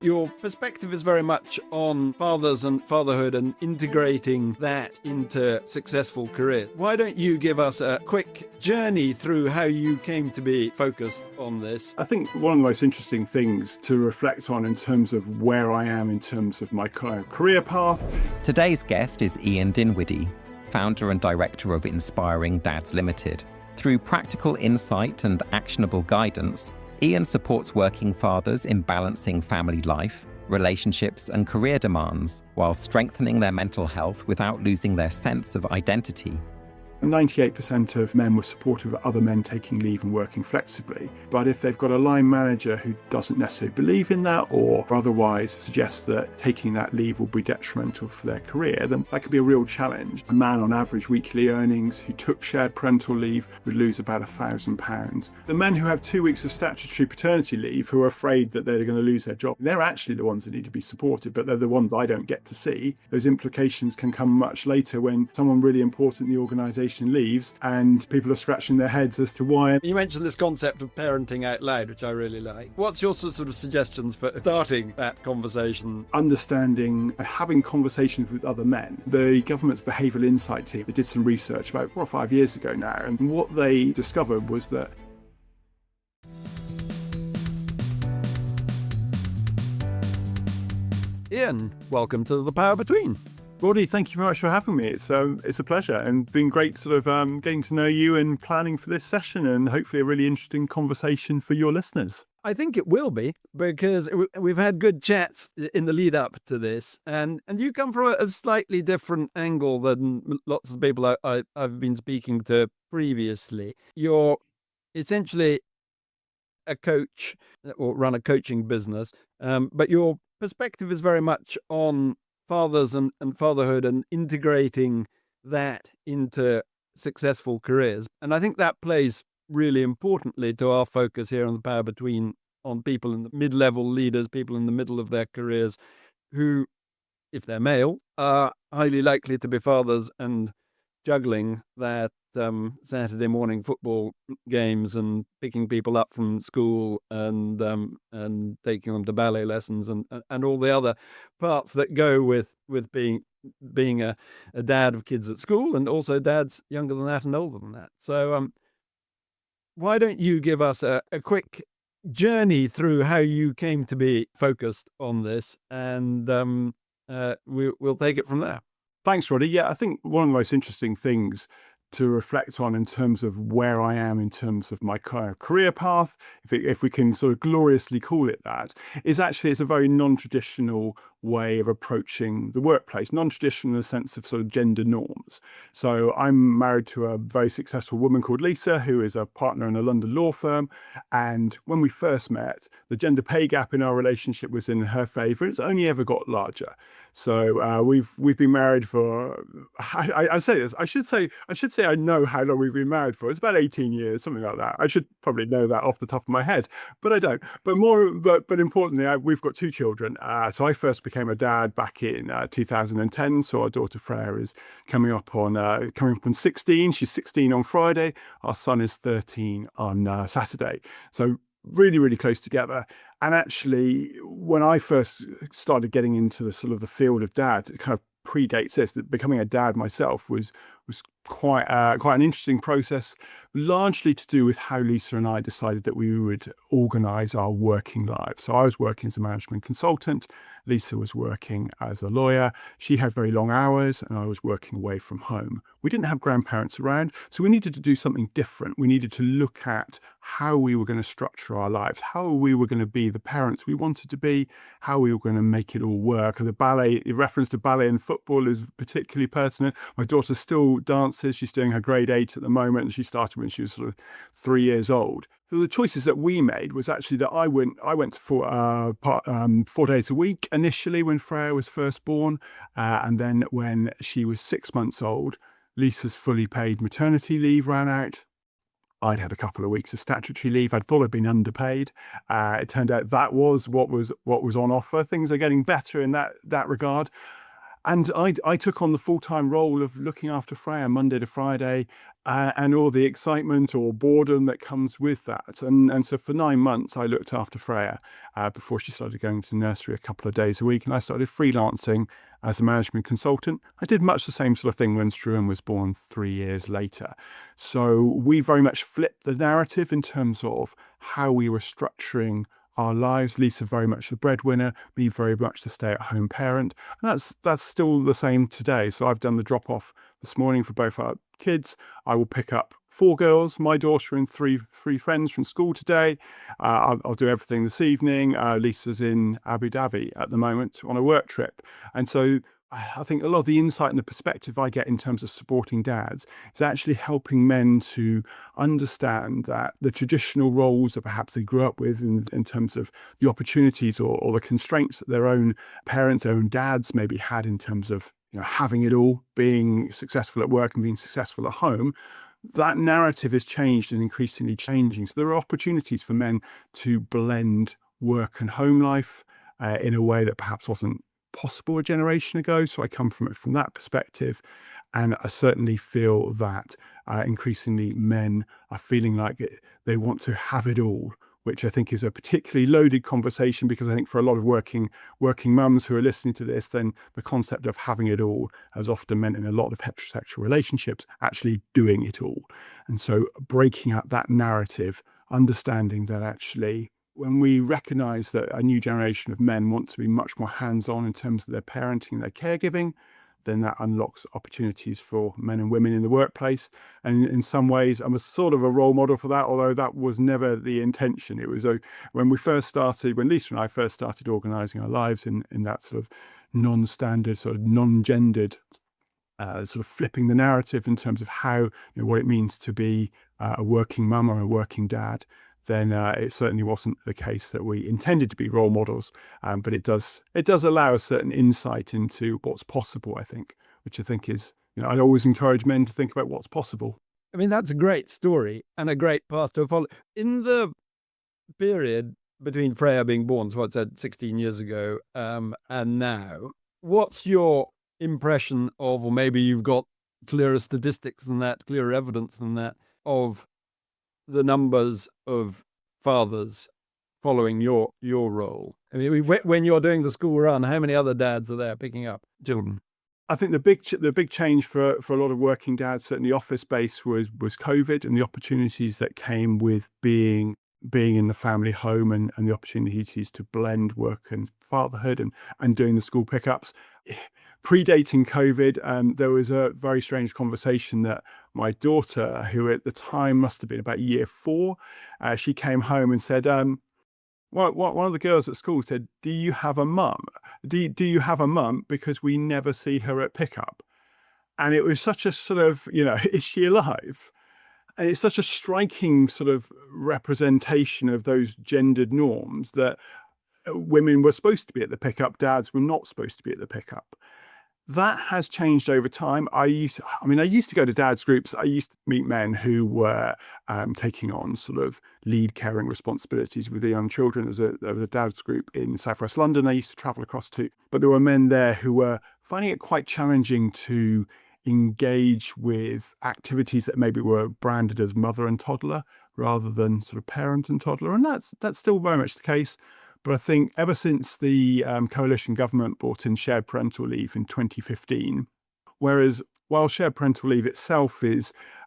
Your perspective is very much on fathers and fatherhood and integrating that into successful careers. Why don't you give us a quick journey through how you came to be focused on this? I think one of the most interesting things to reflect on in terms of where I am in terms of my career path. Today's guest is Ian Dinwiddy, founder and director of Inspiring Dads Limited. Through practical insight and actionable guidance, Ian supports working fathers in balancing family life, relationships and career demands, while strengthening their mental health without losing their sense of identity. 98% of men were supportive of other men taking leave and working flexibly. But if they've got a line manager who doesn't necessarily believe in that or otherwise suggests that taking that leave will be detrimental for their career, then that could be a real challenge. A man on average weekly earnings who took shared parental leave would lose about £1,000. The men who have 2 weeks of statutory paternity leave who are afraid that they're going to lose their job, they're actually the ones that need to be supported, but they're the ones I don't get to see. Those implications can come much later when someone really important in the organisation leaves and people are scratching their heads as to why. You mentioned this concept of parenting out loud, which I really like. What's your sort of suggestions for starting that conversation? Understanding and having conversations with other men. The government's behavioural insight team, they did some research about 4 or 5 years ago now, and what they discovered was that Ian, welcome to The Power Between. Roddy, thank you very much for having me. It's a pleasure and been great sort of getting to know you and planning for this session and hopefully a really interesting conversation for your listeners. I think it will be, because we've had good chats in the lead up to this, and you come from a slightly different angle than lots of people I've been speaking to previously. You're essentially a coach or run a coaching business, but your perspective is very much on fathers and fatherhood and integrating that into successful careers. And I think that plays really importantly to our focus here on The Power Between, on people in the mid-level leaders, people in the middle of their careers who, if they're male, are highly likely to be fathers and juggling that Saturday morning football games and picking people up from school and taking them to ballet lessons and all the other parts that go with being a dad of kids at school, and also dads younger than that and older than that. So why don't you give us a quick journey through how you came to be focused on this, and we'll take it from there. Thanks, Roddy. Yeah, I think one of the most interesting things to reflect on in terms of where I am in terms of my career path, if we can sort of gloriously call it that, is actually it's a very non-traditional way of approaching the workplace, non-traditional in the sense of sort of gender norms. So I'm married to a very successful woman called Lisa, who is a partner in a London law firm. And when we first met, the gender pay gap in our relationship was in her favour. It's only ever got larger. So we've been married for, I say this, I should say I know how long we've been married for. It's about 18 years, something like that. I should probably know that off the top of my head, but I don't. But importantly, we've got 2 children. So I first became a dad back in 2010. So our daughter Freya is coming up on 16. She's 16 on Friday. Our son is 13 on Saturday. So really, really close together. And actually, when I first started getting into the sort of the field of dad, it kind of predates this. That becoming a dad myself was quite an interesting process, largely to do with how Lisa and I decided that we would organise our working lives. So I was working as a management consultant. Lisa was working as a lawyer. She had very long hours and I was working away from home. We didn't have grandparents around, so we needed to do something different. We needed to look at how we were going to structure our lives, how we were going to be the parents we wanted to be, how we were going to make it all work. And the reference to ballet and football is particularly pertinent. My daughter still dances. She's doing her grade 8 at the moment, and she started when she was sort of 3 years old. So the choices that we made was actually that I went for 4 days a week initially when Freya was first born, and then when she was 6 months old, Lisa's fully paid maternity leave ran out. I'd had a couple of weeks of statutory leave. I'd thought I'd been underpaid. It turned out that was what was on offer. Things are getting better in that regard. And I took on the full-time role of looking after Freya Monday to Friday, and all the excitement or boredom that comes with that. And so for 9 months, I looked after Freya before she started going to nursery a couple of days a week. And I started freelancing as a management consultant. I did much the same sort of thing when Struan was born 3 years later. So we very much flipped the narrative in terms of how we were structuring our lives. Lisa very much the breadwinner, me very much the stay-at-home parent. And that's still the same today. So I've done the drop-off this morning for both our kids. I will pick up 4 girls, my daughter and three friends from school today. I'll do everything this evening. Lisa's in Abu Dhabi at the moment on a work trip. And so I think a lot of the insight and the perspective I get in terms of supporting dads is actually helping men to understand that the traditional roles that perhaps they grew up with in terms of the opportunities or the constraints that their own parents, their own dads maybe had in terms of having it all, being successful at work and being successful at home, that narrative has changed and increasingly changing. So there are opportunities for men to blend work and home life in a way that perhaps wasn't possible a generation ago. So I come from it from that perspective. And I certainly feel that increasingly men are feeling like they want to have it all, which I think is a particularly loaded conversation, because I think for a lot of working mums who are listening to this, then the concept of having it all has often meant in a lot of heterosexual relationships actually doing it all. And so breaking up that narrative, understanding that actually when we recognize that a new generation of men want to be much more hands-on in terms of their parenting and their caregiving, then that unlocks opportunities for men and women in the workplace. And in some ways, I'm a sort of a role model for that, although that was never the intention. It was when Lisa and I first started organising our lives in that sort of non-standard, sort of non-gendered, sort of flipping the narrative in terms of how, what it means to be a working mum or a working dad, then it certainly wasn't the case that we intended to be role models. But it does allow a certain insight into what's possible, I think, which I think is, I always encourage men to think about what's possible. I mean, that's a great story and a great path to follow. In the period between Freya being born, so what's that, 16 years ago, and now, what's your impression of, or maybe you've got clearer statistics than that, clearer evidence than that, of the numbers of fathers following your role? I mean, when you're doing the school run, how many other dads are there picking up children? I think the big change for a lot of working dads, certainly office based, was COVID and the opportunities that came with being in the family home and the opportunities to blend work and fatherhood and doing the school pickups. Predating COVID, there was a very strange conversation that my daughter, who at the time must have been about year 4, she came home and said, one of the girls at school said, "Do you have a mum? Do you have a mum? Because we never see her at pickup." And it was such a sort of, is she alive? And it's such a striking sort of representation of those gendered norms that women were supposed to be at the pickup, dads were not supposed to be at the pickup. That has changed over time. I used to go to dads groups. I used to meet men who were taking on sort of lead caring responsibilities with the young children. There was a dads group in Southwest London I used to travel across to. But there were men there who were finding it quite challenging to engage with activities that maybe were branded as mother and toddler rather than sort of parent and toddler. And that's still very much the case. But I think ever since the coalition government brought in shared parental leave in 2015, whereas while shared parental leave itself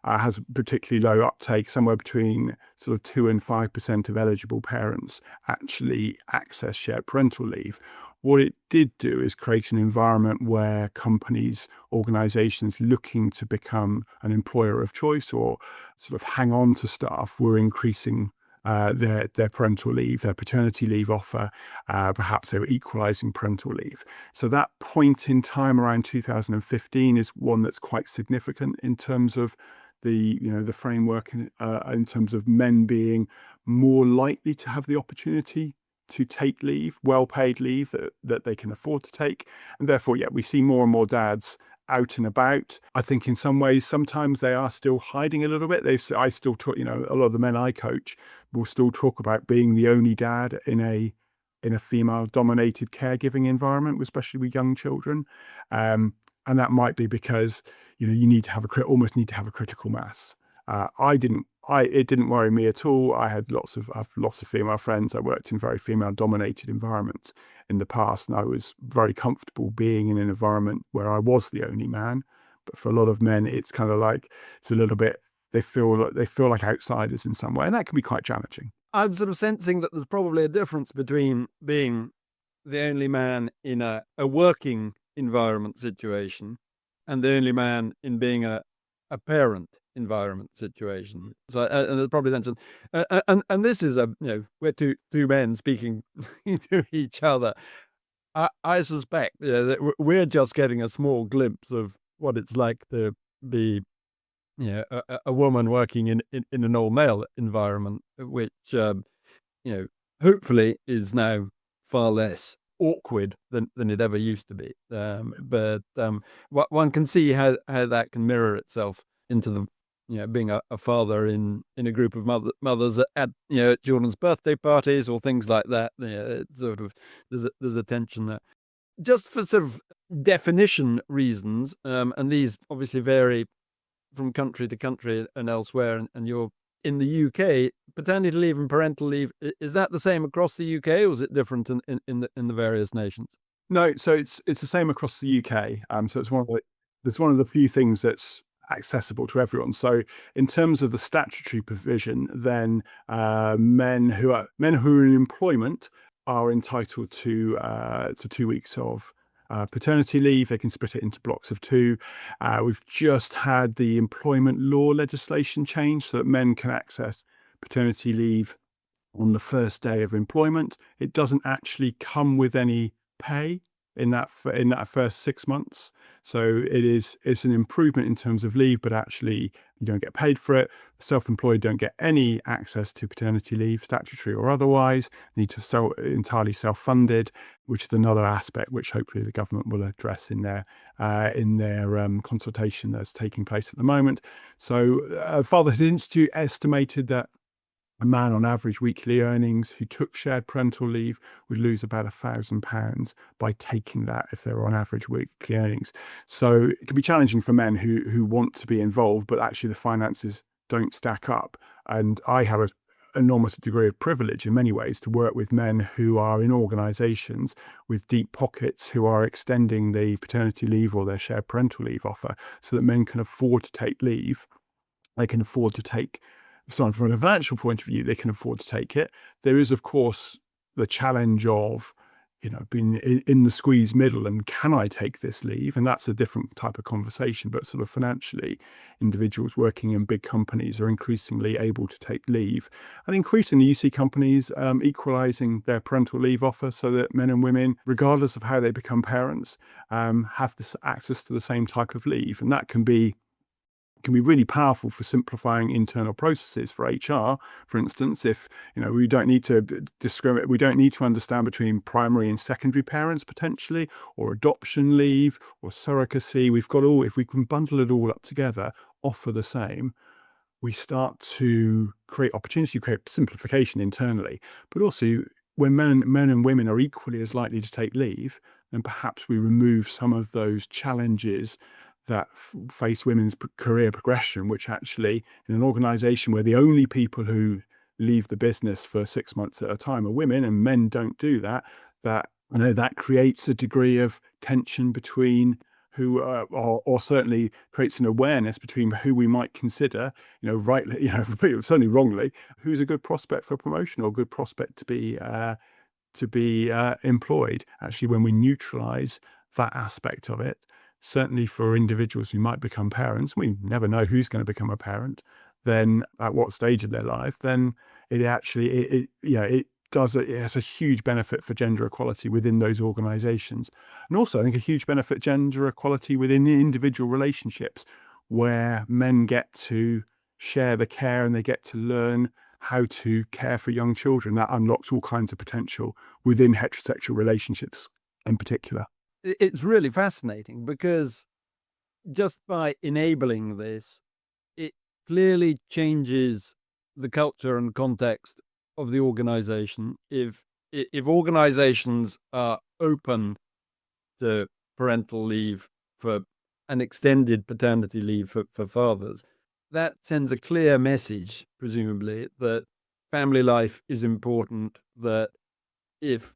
has particularly low uptake, somewhere between sort of 2 and 5% of eligible parents actually access shared parental leave. What it did do is create an environment where companies, organisations looking to become an employer of choice or sort of hang on to staff were increasing their parental leave, their paternity leave offer. Perhaps they were equalising parental leave. So that point in time around 2015 is one that's quite significant in terms of the framework in terms of men being more likely to have the opportunity to take leave, well-paid leave that they can afford to take. And therefore, we see more and more dads out and about. I think in some ways, sometimes they are still hiding a little bit. I still talk, a lot of the men I coach will still talk about being the only dad in a in a female-dominated caregiving environment, especially with young children. And that might be because, you need to have almost need to have a critical mass. It didn't worry me at all. I have lots of female friends. I worked in very female-dominated environments in the past, and I was very comfortable being in an environment where I was the only man. But for a lot of men, it's kind of like, it's a little bit, they feel like outsiders in some way, and that can be quite challenging. I'm sort of sensing that there's probably a difference between being the only man in a working environment situation and the only man in being a parent environment situation. So and there's probably tension. And this is we're two men speaking to each other. I suspect that we're just getting a small glimpse of what it's like to be a woman working in an all male environment, which hopefully is now far less awkward than it ever used to be. But one can see how that can mirror itself into the being a father in a group of mothers at children's birthday parties or things like that. It's sort of there's a tension there. Just for sort of definition reasons, and these obviously vary from country to country and elsewhere, and you're in the UK, paternity leave and parental leave, is that the same across the UK, or is it different in the various nations? No, so it's the same across the UK. So it's one of the few things that's accessible to everyone. So in terms of the statutory provision, then men who are in employment are entitled to 2 weeks of paternity leave. They can split it into blocks of 2. We've just had the employment law legislation change so that men can access paternity leave on the first day of employment. It doesn't actually come with any pay in that first 6 months. So it's an improvement in terms of leave, but actually you don't get paid for it. Self-employed don't get any access to paternity leave, statutory or otherwise. Need to entirely self-funded, which is another aspect which hopefully the government will address in their consultation that's taking place at the moment. So Fatherhood Institute estimated that a man on average weekly earnings who took shared parental leave would lose about £1,000 by taking that if they were on average weekly earnings. So it can be challenging for men who want to be involved, but actually the finances don't stack up. And I have an enormous degree of privilege in many ways to work with men who are in organisations with deep pockets who are extending the paternity leave or their shared parental leave offer so that men can afford to take leave. They can afford to take from a financial point of view, they can afford to take it. There is, of course, the challenge of, being in the squeeze middle and can I take this leave? And that's a different type of conversation. But sort of financially, individuals working in big companies are increasingly able to take leave. And increasingly, you see companies equalising their parental leave offer so that men and women, regardless of how they become parents, have this access to the same type of leave. And that can be really powerful for simplifying internal processes for HR. For instance, if we don't need to discriminate, we don't need to understand between primary and secondary parents potentially, or adoption leave, or surrogacy. If we can bundle it all up together, offer the same, we start to create opportunity, create simplification internally. But also, when men and women are equally as likely to take leave, then perhaps we remove some of those challenges that face women's career progression, which actually in an organization where the only people who leave the business for 6 months at a time are women and men don't do that, that creates a degree of tension between who, or certainly creates an awareness between who we might consider, rightly, certainly wrongly, who's a good prospect for promotion or a good prospect to be employed. Actually, when we neutralize that aspect of it, certainly for individuals who might become parents, we never know who's going to become a parent, then at what stage of their life, then it actually, it has a huge benefit for gender equality within those organizations. And also, I think a huge benefit gender equality within individual relationships where men get to share the care and they get to learn how to care for young children. That unlocks all kinds of potential within heterosexual relationships in particular. It's really fascinating because just by enabling this, it clearly changes the culture and context of the organization if if organizations are open to parental leave for an extended paternity leave for fathers, that sends a clear message, presumably, that family life is important, that if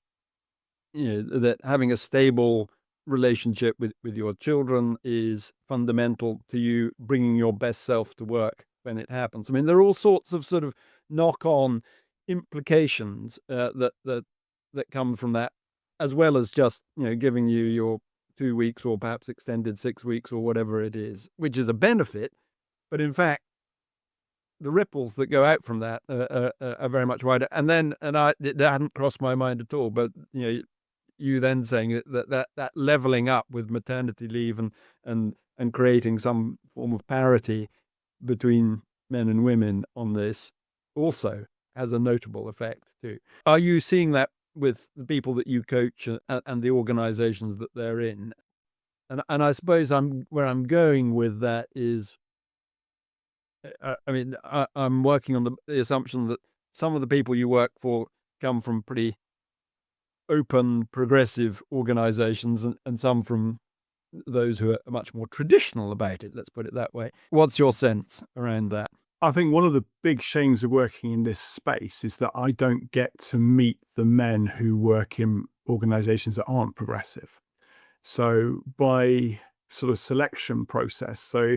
that having a stable relationship with your children is fundamental to you bringing your best self to work when it happens. I mean, there are all sorts of sort of knock-on implications that come from that, as well as just giving you your 2 weeks or perhaps extended 6 weeks or whatever it is, which is a benefit. But in fact, the ripples that go out from that are very much wider. And it hadn't crossed my mind at all. But you then saying that leveling up with maternity leave and creating some form of parity between men and women on this also has a notable effect too. Are you seeing that with the people that you coach and the organizations that they're in? And I suppose where I'm going with that is, I'm working on the assumption that some of the people you work for come from pretty open, progressive organizations and some from those who are much more traditional about it, let's put it that way. What's your sense around that? I think one of the big shames of working in this space is that I don't get to meet the men who work in organizations that aren't progressive. So by sort of selection process, so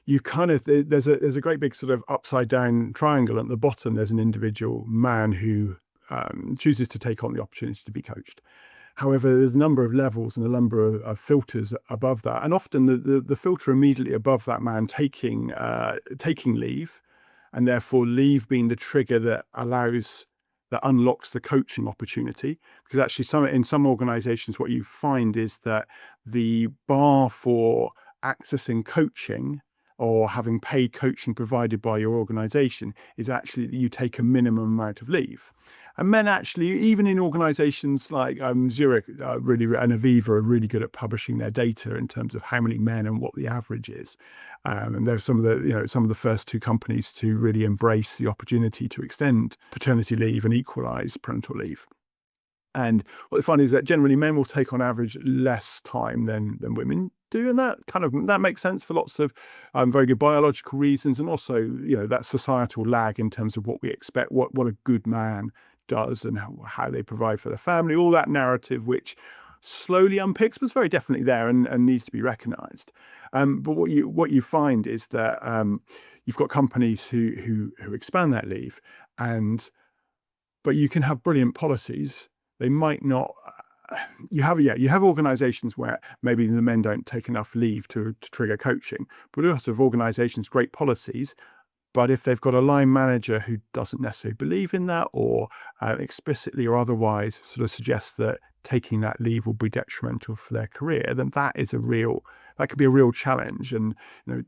you kind of, there's a great big sort of upside down triangle. At the bottom, there's an individual man who chooses to take on the opportunity to be coached. However, there's a number of levels and a number of filters above that, and often the filter immediately above that man taking leave, and therefore leave being the trigger that unlocks the coaching opportunity. Because actually, in some organizations, what you find is that the bar for accessing coaching or having paid coaching provided by your organization is actually that you take a minimum amount of leave. And men actually, even in organizations like Zurich and Aviva, are really good at publishing their data in terms of how many men and what the average is. And they're some of the first two companies to really embrace the opportunity to extend paternity leave and equalize parental leave. And what they find is that generally men will take on average less time than women do, and that makes sense for lots of very good biological reasons, and also that societal lag in terms of what we expect, what a good man does, and how they provide for their family. All that narrative, which slowly unpicks, but it's very definitely there and needs to be recognised. But what you find is that you've got companies who expand that leave, but you can have brilliant policies. They might not. You have organizations where maybe the men don't take enough leave to trigger coaching, but we also have organizations, great policies, but if they've got a line manager who doesn't necessarily believe in that, or explicitly or otherwise sort of suggests that taking that leave will be detrimental for their career, then that could be a real challenge. And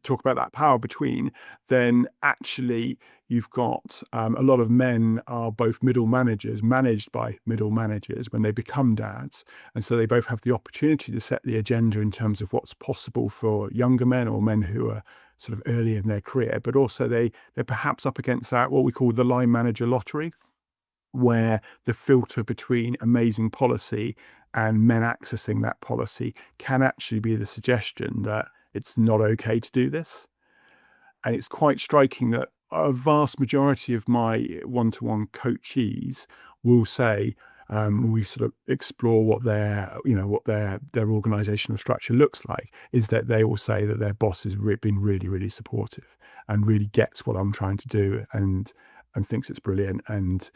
talk about that power between, then actually you've got a lot of men are both middle managers, managed by middle managers when they become dads, and so they both have the opportunity to set the agenda in terms of what's possible for younger men or men who are sort of early in their career, but also they're perhaps up against that, what we call the line manager lottery, where the filter between amazing policy and men accessing that policy can actually be the suggestion that it's not okay to do this. And it's quite striking that a vast majority of my one-to-one coachees will say, we sort of explore what their organizational structure looks like, is that they will say that their boss has been really, really supportive and really gets what I'm trying to do and thinks it's brilliant, and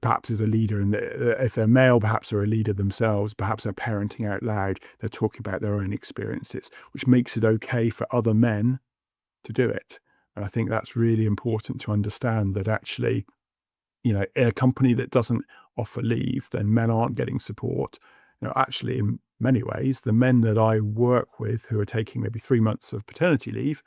perhaps is a leader, and if they're male, perhaps they're a leader themselves, perhaps they're parenting out loud, they're talking about their own experiences, which makes it okay for other men to do it. And I think that's really important to understand, that actually in a company that doesn't offer leave, then men aren't getting support. Actually, in many ways, the men that I work with who are taking maybe 3 months of paternity leave,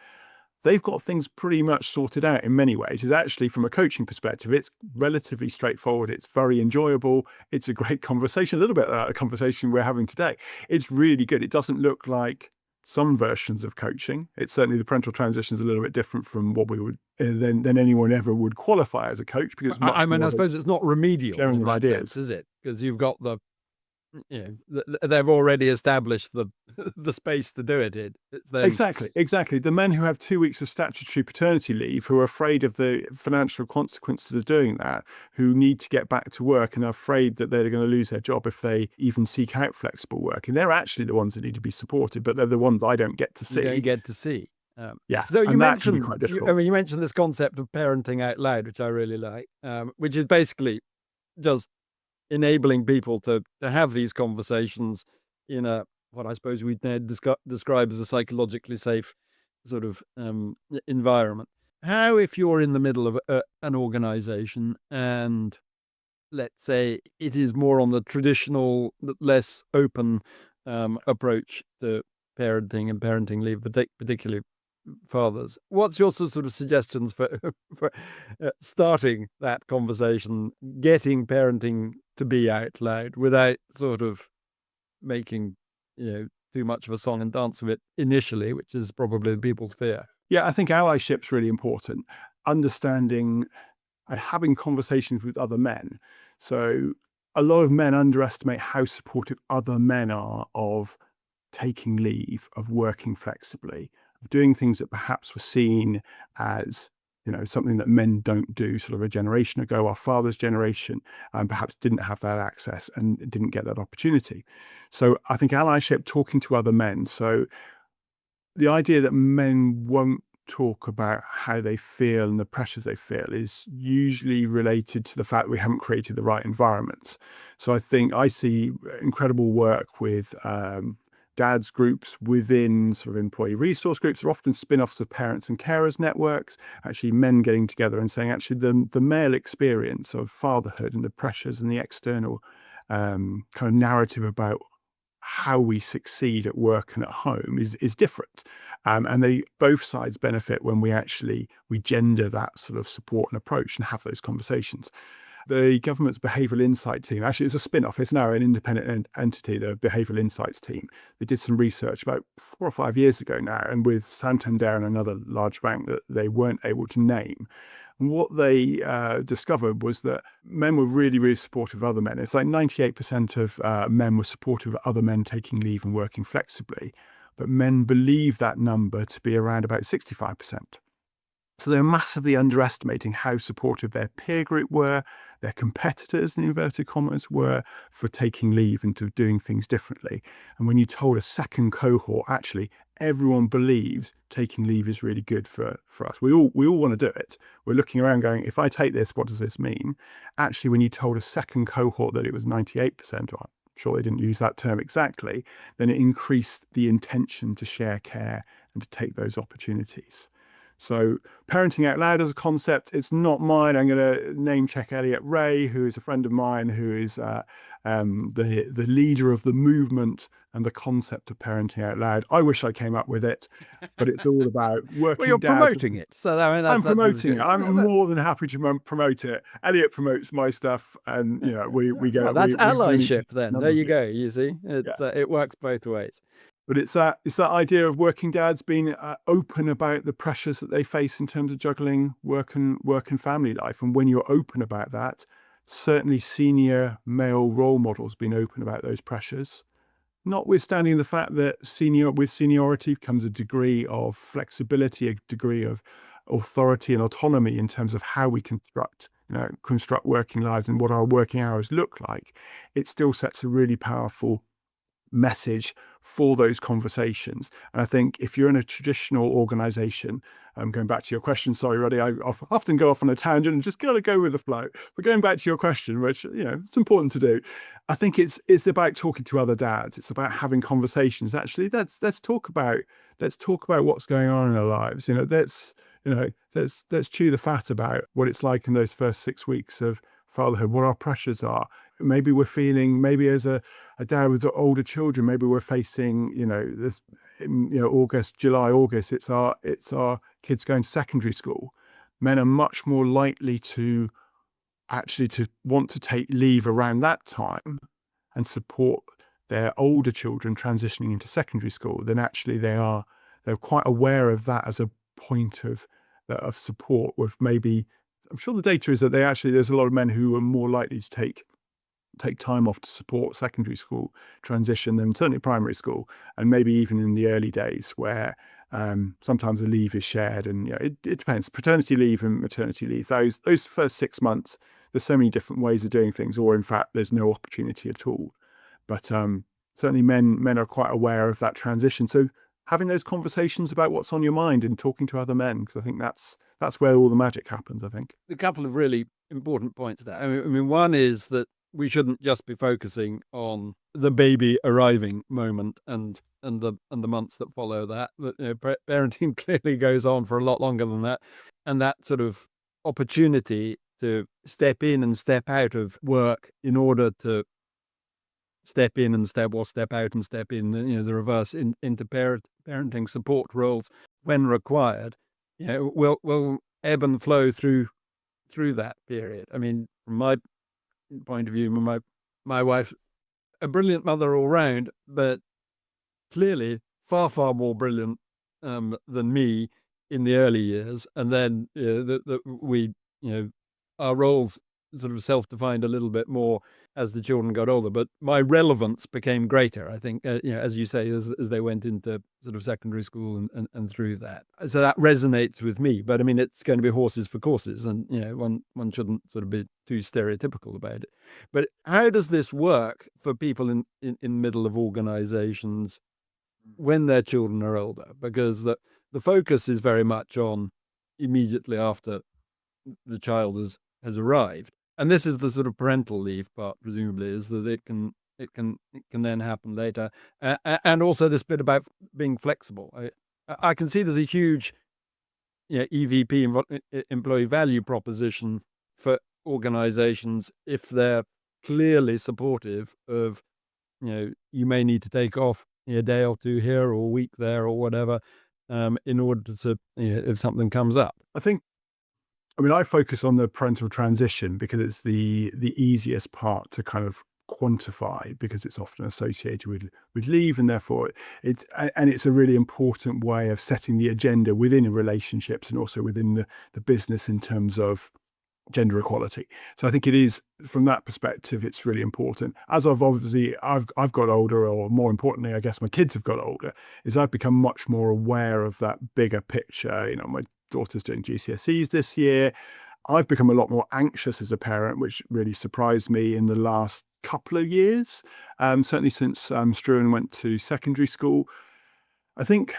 they've got things pretty much sorted out in many ways. It's actually, from a coaching perspective, it's relatively straightforward. It's very enjoyable. It's a great conversation, a little bit like a conversation we're having today. It's really good. It doesn't look like some versions of coaching. It's certainly the parental transition is a little bit different from what we would than anyone ever would qualify as a coach, because it's much I mean, more I suppose it's not remedial sharing in of that ideas. sense, is it? Because you've got they've already established the the space to do it in. It's then, Exactly. The men who have 2 weeks of statutory paternity leave, who are afraid of the financial consequences of doing that, who need to get back to work and are afraid that they're going to lose their job if they even seek out flexible work. And they're actually the ones that need to be supported, but they're the ones I don't get to see. you don't get to see. Yeah, So you and that can be mentioned, quite difficult. you mentioned this concept of parenting out loud, which I really like, which is basically just enabling people to have these conversations in a what I suppose we'd describe as a psychologically safe sort of environment. How, if you're in the middle of an organization and let's say it is more on the traditional, less open approach to parenting and parenting leave, particularly fathers, what's your sort of suggestions for for starting that conversation, getting parenting to be out loud without sort of making too much of a song and dance of it initially, which is probably people's fear? Yeah, I think allyship's really important. Understanding and having conversations with other men. So a lot of men underestimate how supportive other men are of taking leave, of working flexibly, of doing things that perhaps were seen as something that men don't do sort of a generation ago. Our father's generation perhaps didn't have that access and didn't get that opportunity. So I think allyship, talking to other men. So the idea that men won't talk about how they feel and the pressures they feel is usually related to the fact we haven't created the right environments. So I think I see incredible work with dads groups within sort of employee resource groups. They're often spin-offs of parents and carers networks, actually men getting together and saying, actually, the male experience of fatherhood and the pressures and the external kind of narrative about how we succeed at work and at home is different. And they both sides benefit when we gender that sort of support and approach and have those conversations. The government's behavioural insight team, actually it's a spin-off, it's now an independent entity, the behavioural insights team. They did some research about 4 or 5 years ago now, and with Santander and another large bank that they weren't able to name. And what they discovered was that men were really, really supportive of other men. It's like 98% of men were supportive of other men taking leave and working flexibly, but men believe that number to be around about 65%. So they're massively underestimating how supportive their peer group were, their competitors, in inverted commas, were for taking leave and to doing things differently. And when you told a second cohort, actually, everyone believes taking leave is really good for us. We all want to do it. We're looking around going, if I take this, what does this mean? Actually, when you told a second cohort that it was 98%, or I'm sure they didn't use that term exactly, then it increased the intention to share care and to take those opportunities. So parenting out loud as a concept, it's not mine. I'm going to name check Elliot Ray, who is a friend of mine, who is the leader of the movement and the concept of parenting out loud. I wish I came up with it, but it's all about working Well, you're dads. promoting it. So I mean, I'm promoting it. I'm more than happy to promote it. Elliot promotes my stuff, and we go. Well, that's allyship then. There you go. go. You see, it works both ways. But it's that idea of working dads being open about the pressures that they face in terms of juggling work and family life. And when you're open about that, certainly senior male role models being open about those pressures, notwithstanding the fact that with seniority comes a degree of flexibility, a degree of authority and autonomy in terms of how we construct working lives and what our working hours look like. It still sets a really powerful message for those conversations. And I think if you're in a traditional organization, going back to your question, sorry, Roddy, I often go off on a tangent and just gotta go with the flow. But going back to your question, which it's important to do, I think it's about talking to other dads. It's about having conversations. Actually, let's talk about what's going on in our lives. Let's chew the fat about what it's like in those first 6 weeks of fatherhood, what our pressures are. Maybe we're feeling, as a dad with older children, maybe we're facing, this, July, August, it's our kids going to secondary school. Men are much more likely to want to take leave around that time and support their older children transitioning into secondary school, then actually they're quite aware of that as a point of support. With maybe, I'm sure the data is that there's a lot of men who are more likely to take time off to support secondary school transition than certainly primary school, and maybe even in the early days where sometimes the leave is shared, and it depends. Paternity leave and maternity leave, those first 6 months, there's so many different ways of doing things, or in fact there's no opportunity at all. But certainly men are quite aware of that transition. So having those conversations about what's on your mind and talking to other men, because I think that's where all the magic happens, I think. A couple of really important points there. I mean, one is that we shouldn't just be focusing on the baby arriving moment and the months that follow that. But parenting clearly goes on for a lot longer than that, and that sort of opportunity to step in and step out of work in order to step in and step out and step in, the reverse into parenting support roles when required, will ebb and flow through that period. I mean, from my point of view, my wife, a brilliant mother all round, but clearly far more brilliant than me in the early years, and then we our roles sort of self-defined a little bit more as the children got older, but my relevance became greater, I think, as you say, as they went into sort of secondary school and through that. So that resonates with me, but I mean, it's going to be horses for courses, and one shouldn't sort of be too stereotypical about it. But how does this work for people in middle of organizations when their children are older? Because the focus is very much on immediately after the child has arrived. And this is the sort of parental leave part, presumably, is that it can then happen later. And also this bit about being flexible. I can see there's a huge EVP, employee value proposition for organizations if they're clearly supportive of, you may need to take off a day or two here or a week there or whatever, in order to, if something comes up. I focus on the parental transition because it's the easiest part to kind of quantify, because it's often associated with leave, and therefore it's a really important way of setting the agenda within relationships and also within the business in terms of gender equality. So I think it is, from that perspective, it's really important. As I've got older, or more importantly, I guess my kids have got older, is I've become much more aware of that bigger picture. My daughter's doing GCSEs this year. I've become a lot more anxious as a parent, which really surprised me in the last couple of years. Certainly since Struan went to secondary school. I think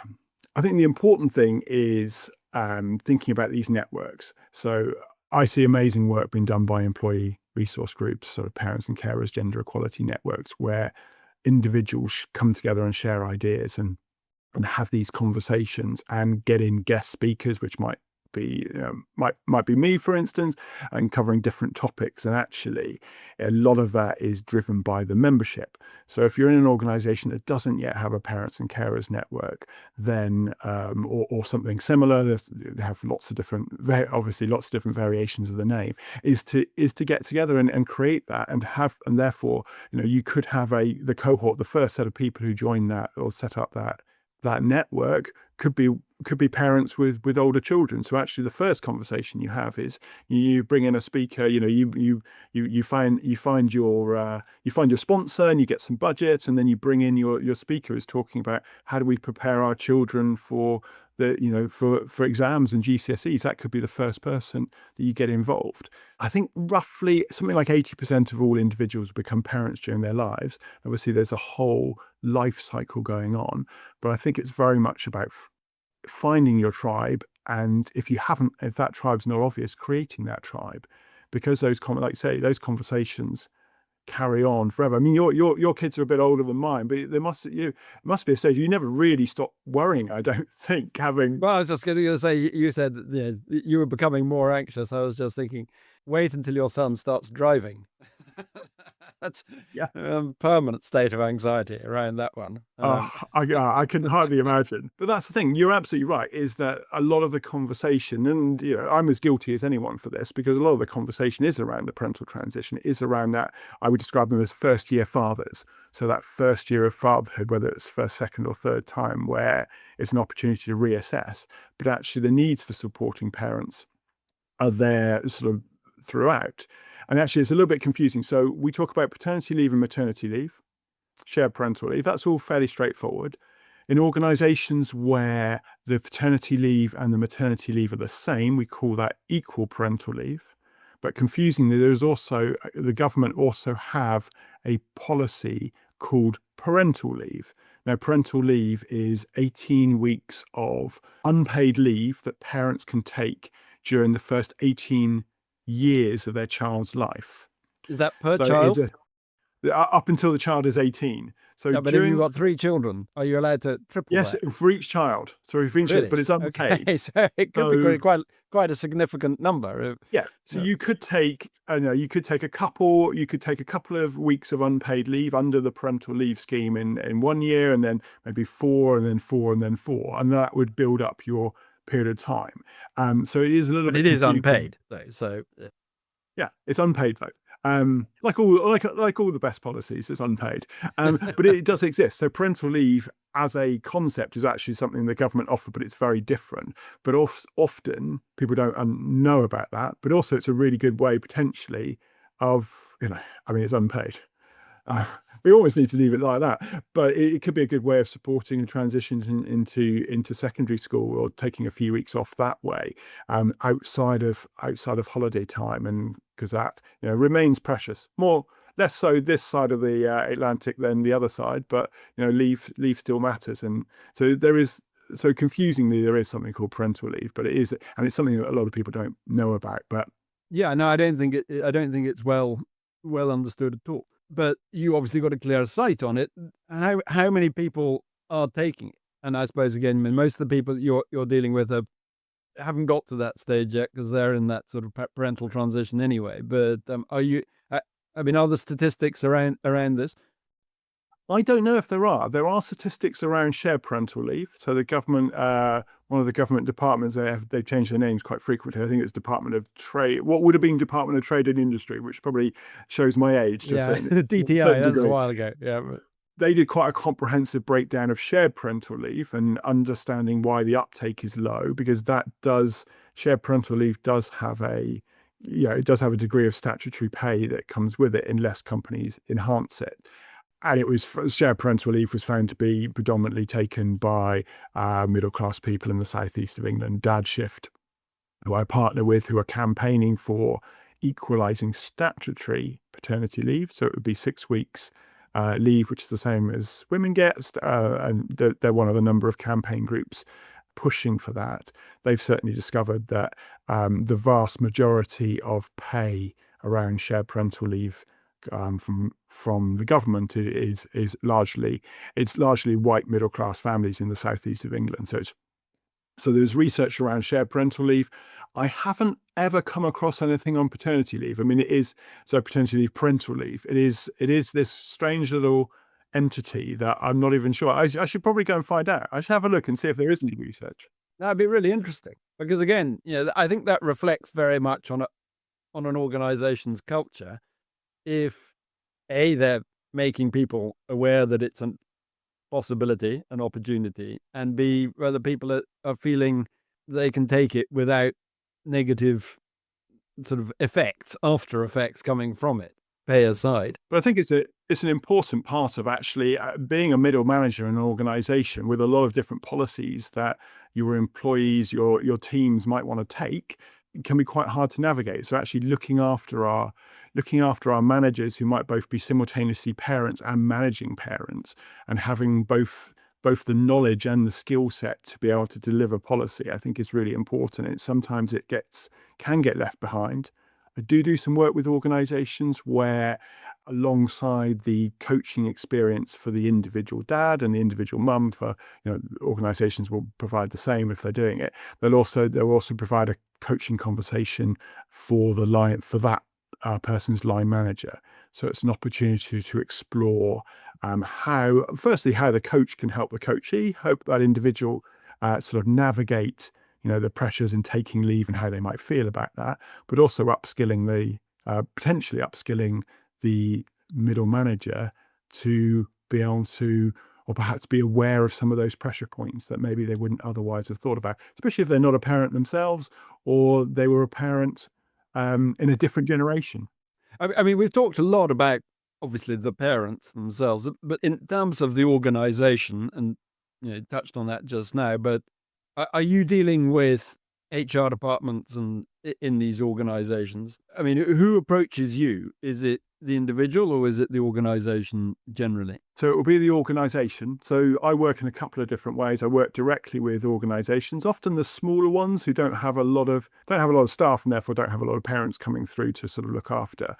the important thing is thinking about these networks. So I see amazing work being done by employee resource groups, sort of parents and carers, gender equality networks, where individuals come together and share ideas and have these conversations and get in guest speakers, which might be me, for instance, and covering different topics. And actually, a lot of that is driven by the membership. So if you're in an organization that doesn't yet have a parents and carers network, then or something similar, they have lots of different variations of the name, is to get together and create that, and therefore you could have the cohort, the first set of people who join that or set up that network could be parents with older children. So actually, the first conversation you have is you bring in a speaker. You find your sponsor, and you get some budget, and then you bring in your speaker who's talking about how do we prepare our children for for exams and GCSEs. That could be the first person that you get involved. I think roughly something like 80% of all individuals become parents during their lives. Obviously, there's a whole life cycle going on, but I think it's very much about finding your tribe, and if that tribe's not obvious, creating that tribe, because those conversations carry on forever. I mean, your kids are a bit older than mine, but there must be a stage you never really stop worrying, I don't think, having. Well, I was just going to say, you said you were becoming more anxious. I was just thinking, wait until your son starts driving. That's Yeah. permanent state of anxiety around that one. I can hardly imagine. But that's the thing. You're absolutely right, is that a lot of the conversation, and I'm as guilty as anyone for this, because a lot of the conversation is around the parental transition, is around that. I would describe them as first year fathers. So that first year of fatherhood, whether it's first, second or third time, where it's an opportunity to reassess. But actually the needs for supporting parents are there sort of throughout. And actually it's a little bit confusing. So we talk about paternity leave and maternity leave, shared parental leave. That's all fairly straightforward. In organizations where the paternity leave and the maternity leave are the same, we call that equal parental leave. But confusingly, the government also have a policy called parental leave. Now, parental leave is 18 weeks of unpaid leave that parents can take during the first 18 years of their child's life. Is that per So child? up until the child is 18. So Yeah, but if you've got 3 children, are you allowed to triple yes, that? for each child. So for each, Really? but it's unpaid. Okay, so it could be quite a significant number. Yeah. So you could take, you could take a couple of weeks of unpaid leave under the parental leave scheme in 1 year, and then maybe 4, and then 4, and then 4, and that would build up your period of time. So it is a little But bit it is confusing. unpaid though. So Yeah, it's unpaid though. Like all the best policies, it's unpaid. But it does exist. So parental leave as a concept is actually something the government offer, but it's very different. But often people don't know about that. But also it's a really good way potentially of, it's unpaid. We always need to leave it like that, but it could be a good way of supporting a transition into secondary school, or taking a few weeks off that way, outside of holiday time, and because that remains precious, less so this side of the Atlantic than the other side, but leave still matters, and so confusingly there is something called parental leave, but it's something that a lot of people don't know about. But yeah, no, I don't think it's well understood at all. But you obviously got a clear sight on it. How many people are taking it? And I suppose again, most of the people you're dealing with haven't got to that stage yet, because they're in that sort of parental transition anyway. But are there statistics around this? I don't know if there are. There are statistics around shared parental leave. So the government, one of the government departments, they've changed their names quite frequently. I think it's Department of Trade. What would have been Department of Trade and Industry, which probably shows my age. Yeah, DTI. That's a while ago. Yeah. They did quite a comprehensive breakdown of shared parental leave and understanding why the uptake is low, because shared parental leave does have a degree of statutory pay that comes with it unless companies enhance it. And shared parental leave was found to be predominantly taken by middle-class people in the southeast of England. Dad Shift, who I partner with, who are campaigning for equalising statutory paternity leave. So it would be 6 weeks leave, which is the same as women get. And they're one of a number of campaign groups pushing for that. They've certainly discovered that the vast majority of pay around shared parental leave from the government is largely white middle class families in the southeast of England. So there's research around shared parental leave. I haven't ever come across anything on paternity leave. It is paternity leave, parental leave. It is this strange little entity that I'm not even sure. I should probably go and find out. I should have a look and see if there is any research. That'd be really interesting, because again, I think that reflects very much on an organization's culture. If A, they're making people aware that it's a possibility, an opportunity, and B, whether people are feeling they can take it without negative sort of after effects coming from it, pay aside. But I think it's an important part of actually being a middle manager in an organization with a lot of different policies that your employees, your teams might want to take. It can be quite hard to navigate. So actually looking after our managers, who might both be simultaneously parents and managing parents, and having both the knowledge and the skill set to be able to deliver policy, I think is really important. And sometimes it can get left behind. I do some work with organizations where, alongside the coaching experience for the individual dad and the individual mum, for organizations will provide the same if they're doing it. They'll also provide a coaching conversation for that a person's line manager. So it's an opportunity to explore how the coach can help the coachee, help that individual sort of navigate, the pressures in taking leave and how they might feel about that, but also potentially upskilling the middle manager to be able to, or perhaps be aware of some of those pressure points that maybe they wouldn't otherwise have thought about, especially if they're not a parent themselves or they were a parent in a different generation. I mean, we've talked a lot about obviously the parents themselves, but in terms of the organization, and you touched on that just now, but are you dealing with HR departments and in these organizations? I mean, who approaches you? Is it the individual or is it the organization generally? So it will be the organisation. So I work in a couple of different ways. I work directly with organisations, often the smaller ones who don't have a lot of staff and therefore don't have a lot of parents coming through to sort of look after.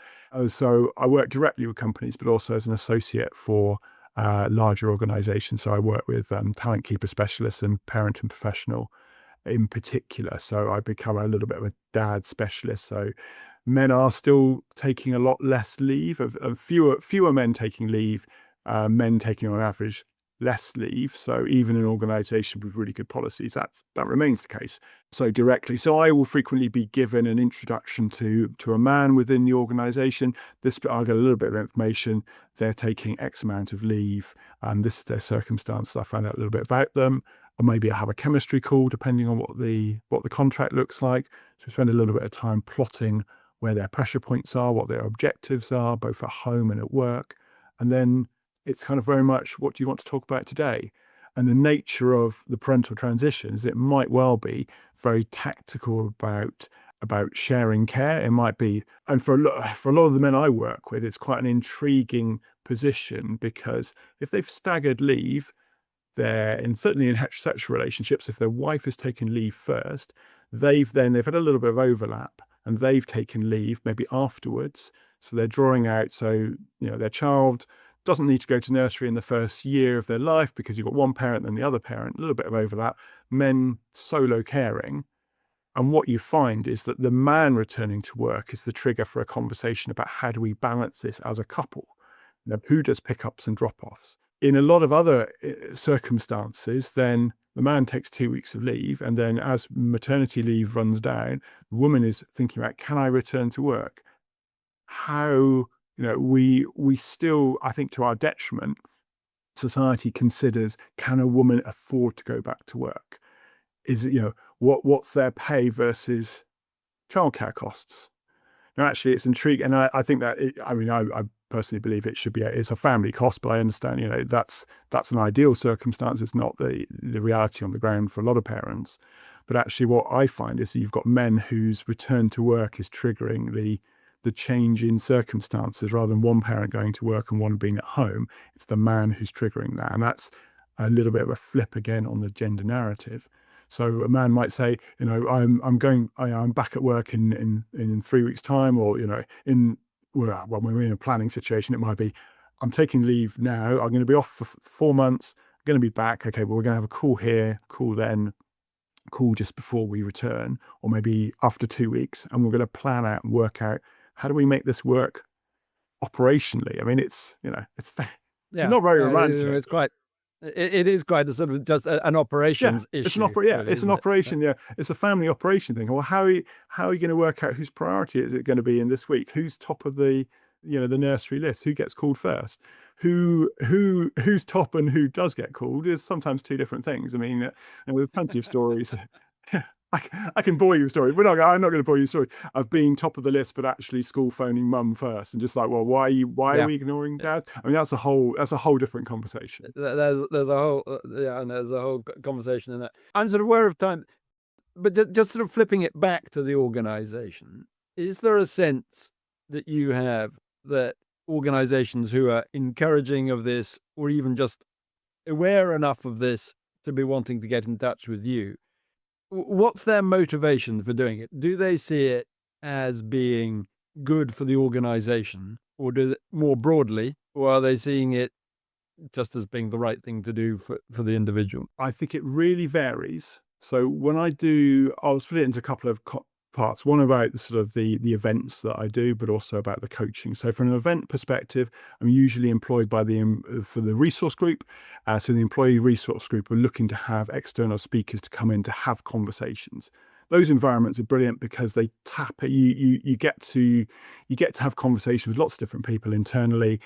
So I work directly with companies, but also as an associate for larger organisations. So I work with talent keeper specialists and parent and professional in particular. So I become a little bit of a dad specialist. So men are still taking a lot less leave, of fewer men taking leave, men taking on average less leave. So even an organisation with really good policies, that remains the case. So I will frequently be given an introduction to a man within the organisation. I'll get a little bit of information. They're taking X amount of leave, and this is their circumstance. I find out a little bit about them. Or maybe I have a chemistry call, depending on what the contract looks like. So we spend a little bit of time plotting where their pressure points are, what their objectives are, both at home and at work. And then it's kind of very much, what do you want to talk about today? And the nature of the parental transitions, it might well be very tactical about sharing care. It might be, and for a lot of the men I work with, it's quite an intriguing position, because if they've staggered leave, certainly in heterosexual relationships, if their wife has taken leave first, they've had a little bit of overlap and they've taken leave maybe afterwards. So they're drawing out. So, their child doesn't need to go to nursery in the first year of their life because you've got one parent and the other parent, a little bit of overlap, men solo caring. And what you find is that the man returning to work is the trigger for a conversation about how do we balance this as a couple? Who does pickups and drop-offs? In a lot of other circumstances, then the man takes 2 weeks of leave, and then as maternity leave runs down, the woman is thinking about, can I return to work? How, we still, I think to our detriment, society considers, can a woman afford to go back to work? Is it, what's their pay versus childcare costs? Now, actually, it's intriguing, and I think that I personally believe it's a family cost, but I understand that's an ideal circumstance. It's not the reality on the ground for a lot of parents. But actually, what I find is that you've got men whose return to work is triggering the change in circumstances, rather than one parent going to work and one being at home. It's the man who's triggering that, and that's a little bit of a flip again on the gender narrative. So a man might say, I'm back at work in 3 weeks' time, or when we're in a planning situation, it might be, I'm taking leave now. I'm going to be off for 4 months. I'm going to be back. Okay, well, we're going to have a call here, call then, call just before we return, or maybe after 2 weeks, and we're going to plan out and work out, how do we make this work operationally? I mean, it's fair. Yeah, Not very romantic. It's quite. It is quite a sort of just an operations issue. It's an really, operation. Yeah, it's a family operation thing. Well, how are you going to work out whose priority is it going to be in this week? Who's top of the the nursery list? Who gets called first? Who's top and who does get called is sometimes two different things. I mean, and with plenty of stories. I can bore you a story. I'm not going to bore you a story of being top of the list, but actually school phoning mum first, and just like, well, why are we ignoring dad? I mean, that's a whole different conversation. There's a whole and there's a whole conversation in that. I'm sort of aware of time, but just sort of flipping it back to the organization. Is there a sense that you have that organizations who are encouraging of this, or even just aware enough of this to be wanting to get in touch with you, what's their motivation for doing it? Do they see it as being good for the organization, or more broadly, or are they seeing it just as being the right thing to do for the individual? I think it really varies. So when I'll split it into a couple of parts. One about sort of the events that I do, but also about the coaching. So from an event perspective, I'm usually employed by for the resource group. So the employee resource group are looking to have external speakers to come in to have conversations. Those environments are brilliant because they tap you get to have conversations with lots of different people internally,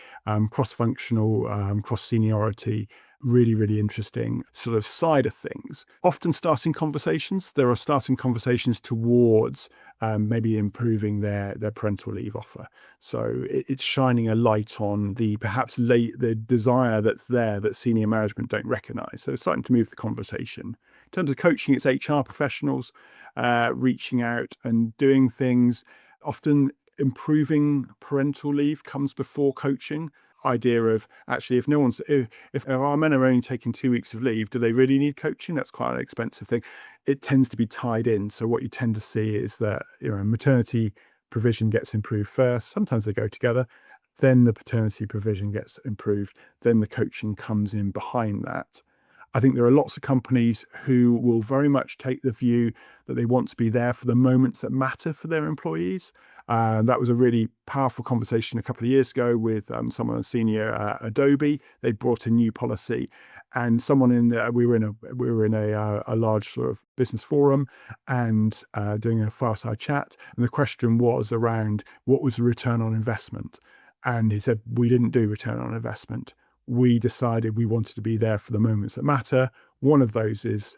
cross-functional, cross seniority. Really, really interesting sort of side of things. Often starting conversations. There are starting conversations towards maybe improving their parental leave offer. So it's shining a light on the the desire that's there that senior management don't recognise. So it's starting to move the conversation. In terms of coaching, it's HR professionals reaching out and doing things. Often improving parental leave comes before coaching. Idea of actually, if our men are only taking 2 weeks of leave, do they really need coaching? That's quite an expensive thing. It tends to be tied in. So what you tend to see is that maternity provision gets improved first. Sometimes they go together. Then the paternity provision gets improved. Then the coaching comes in behind that. I think there are lots of companies who will very much take the view that they want to be there for the moments that matter for their employees. That was a really powerful conversation a couple of years ago with someone senior at Adobe. They brought a new policy, and someone we were in a large sort of business forum and doing a fireside chat, and the question was around what was the return on investment, and he said we didn't do return on investment. We decided we wanted to be there for the moments that matter. One of those is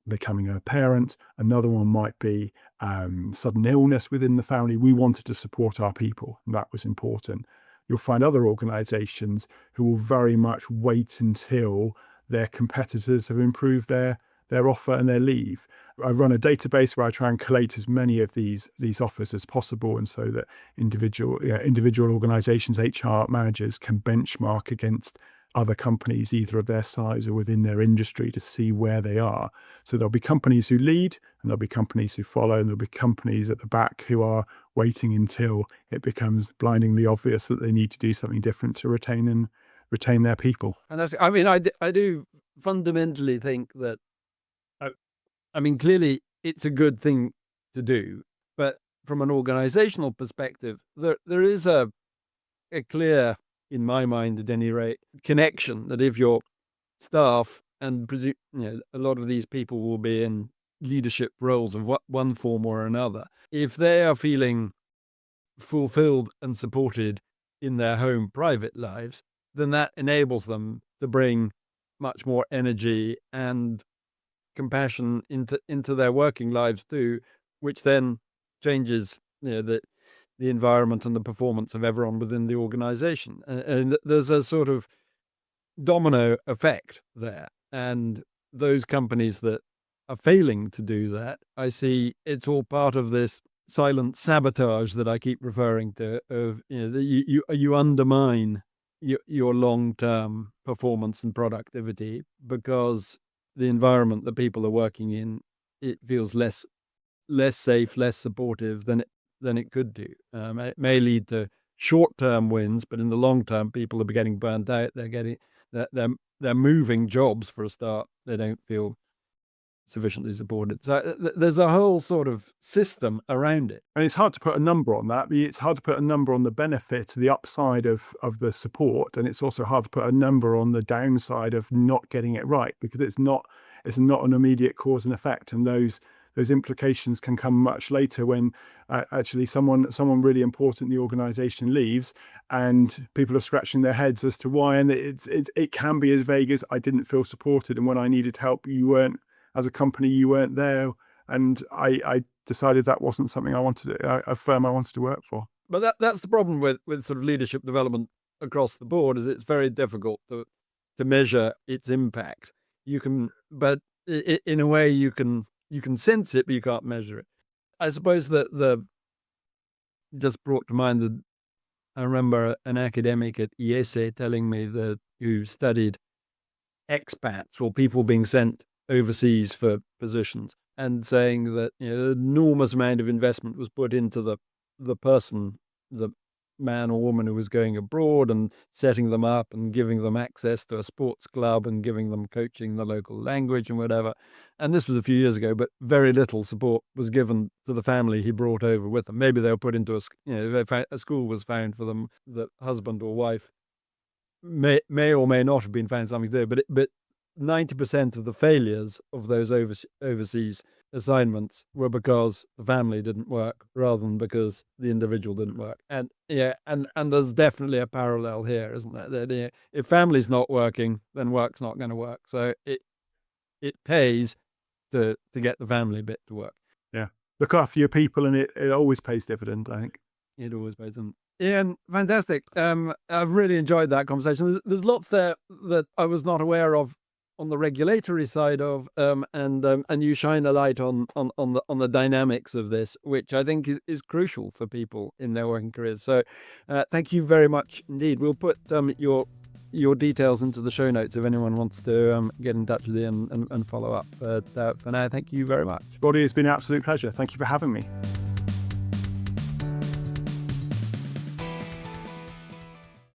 becoming a parent. Another one might be sudden illness within the family. We wanted to support our people, and that was important. You'll find other organizations who will very much wait until their competitors have improved their offer and their leave. I run a database where I try and collate as many of these offers as possible, and so that individual organizations, HR managers can benchmark against other companies, either of their size or within their industry, to see where they are. So there'll be companies who lead, and there'll be companies who follow, and there'll be companies at the back who are waiting until it becomes blindingly obvious that they need to do something different to retain their people. And I do fundamentally think that, clearly it's a good thing to do, but from an organizational perspective, there is a clear, in my mind at any rate, connection that if your staff, and a lot of these people will be in leadership roles of one form or another, if they are feeling fulfilled and supported in their home private lives, then that enables them to bring much more energy and compassion into their working lives too, which then changes the environment and the performance of everyone within the organization. And there's a sort of domino effect there. And those companies that are failing to do that, I see it's all part of this silent sabotage that I keep referring to, of you undermine your long-term performance and productivity because the environment that people are working in, it feels less safe, less supportive than it could do. It may lead to short-term wins, but in the long term, people are getting burnt out. They're moving jobs for a start. They don't feel sufficiently supported. So there's a whole sort of system around it. And it's hard to put a number on that. It's hard to put a number on the benefit, the upside of the support. And it's also hard to put a number on the downside of not getting it right, because it's not an immediate cause and effect. And those implications can come much later when actually someone really important in the organization leaves and people are scratching their heads as to why. And it can be as vague as, I didn't feel supported, and when I needed help, as a company, you weren't there, and I decided that wasn't something I wanted a firm I wanted to work for. But that's the problem with sort of leadership development across the board, is it's very difficult to measure its impact. You can, but in a way you can sense it, but you can't measure it. I suppose that just brought to mind that I remember an academic at IESE telling me who studied expats, or people being sent overseas for positions, and saying that an enormous amount of investment was put into the person, the man or woman who was going abroad and setting them up and giving them access to a sports club and giving them coaching the local language and whatever. And this was a few years ago, but very little support was given to the family he brought over with them. Maybe they were put into a school was found for them, the husband or wife may or may not have been found something to do, but 90% of the failures of those overseas assignments were because the family didn't work rather than because the individual didn't work. And and there's definitely a parallel here, isn't there? That if family's not working, then work's not going to work. So it pays to get the family bit to work. Yeah. Look after your people, and it always pays dividend, I think. It always pays them. Ian, fantastic. I've really enjoyed that conversation. There's lots there that I was not aware of on the regulatory side of, and you shine a light on the dynamics of this, which I think is crucial for people in their working careers. So, thank you very much indeed. We'll put your details into the show notes if anyone wants to get in touch with you and follow up. But for now, thank you very much. Roddy, it's been an absolute pleasure. Thank you for having me.